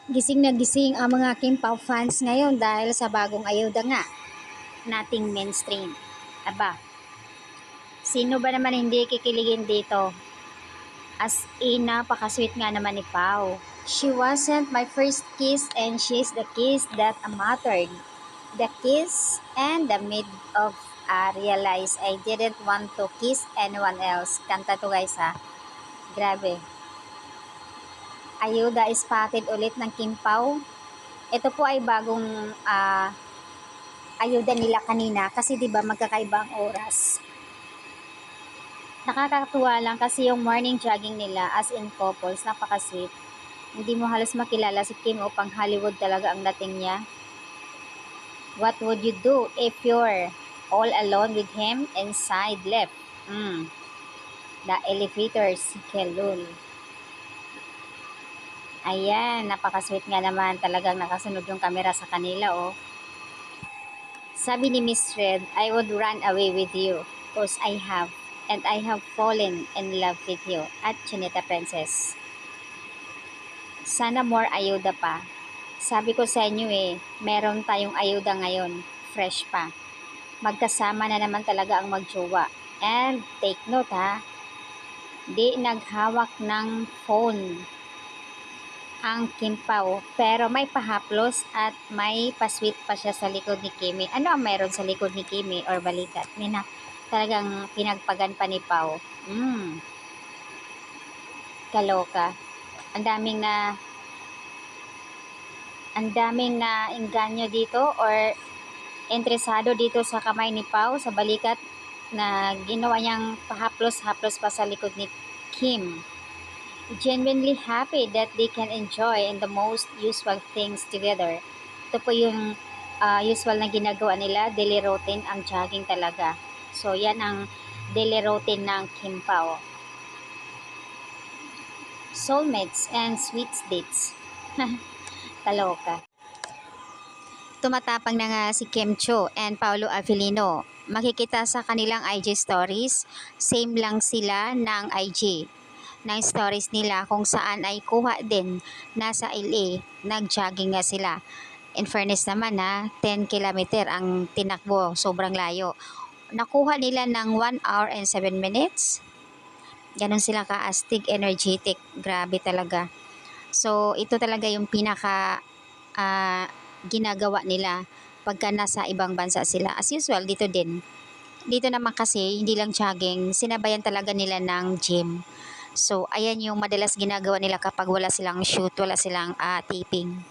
Gising na gising ang mga Kim Pao fans ngayon dahil sa bagong ayuda nga nating mainstream. Aba, sino ba naman hindi kikiligin dito? As in, napaka-sweet nga naman ni Pao. She wasn't my first kiss and she's the kiss that mattered. The kiss and the mid of realize I didn't want to kiss anyone else. Kanta to guys ha. Grabe. Ayuda spotted ulit ng Kim Pao. Ito po ay bagong ayuda nila kanina kasi 'di ba magkakaiba ang oras. Nakakatuwa lang kasi yung morning jogging nila as in couples, napaka-sweet. Hindi mo halos makilala si Kim o pang Hollywood talaga ang dating niya. What would you do if you're all alone with him inside left? The elevator si Kelul. Ayan, napaka-sweet nga naman. Talagang nakasunod yung camera sa kanila, oh. Sabi ni Miss Red, I would run away with you, cause I have, and I have fallen in love with you, at Chinita Princess. Sana more ayuda pa. Sabi ko sa inyo meron tayong ayuda ngayon, fresh pa. Magkasama na naman talaga ang magjowa. And take note ha, di naghawak ng phone ang Kim Pao, pero may pahaplos at may pasweet pa siya sa likod ni Kimi. Ano ang meron sa likod ni Kimi or balikat? Nina, talagang pinagpagan pa ni Pao. Kaloka. Ang daming na engganyo dito or interesado dito sa kamay ni Pao, sa balikat na ginawa niyang pahaplos-haplos pa sa likod ni Kim. Genuinely happy that they can enjoy in the most usual things together. Ito po yung usual na ginagawa nila, daily routine ang jogging talaga. So yan ang daily routine ng Kim Pao. Soulmates and sweet dates. Kaloka. Tumatapang na nga si Kim Cho and Paolo Avellino. Makikita sa kanilang IG stories, same lang sila ng IG. Ng stories nila kung saan ay kuha din nasa LA, nag-jogging nga sila. In fairness naman 10 kilometer ang tinakbo, sobrang layo. Nakuha nila ng 1 hour and 7 minutes. Ganon sila ka-astig, energetic, grabe talaga. So ito talaga yung pinaka ginagawa nila pagka nasa ibang bansa sila. As usual, dito din. Dito naman kasi, hindi lang jogging, sinabayan talaga nila ng gym. So, ayan yung madalas ginagawa nila kapag wala silang shoot, wala silang taping.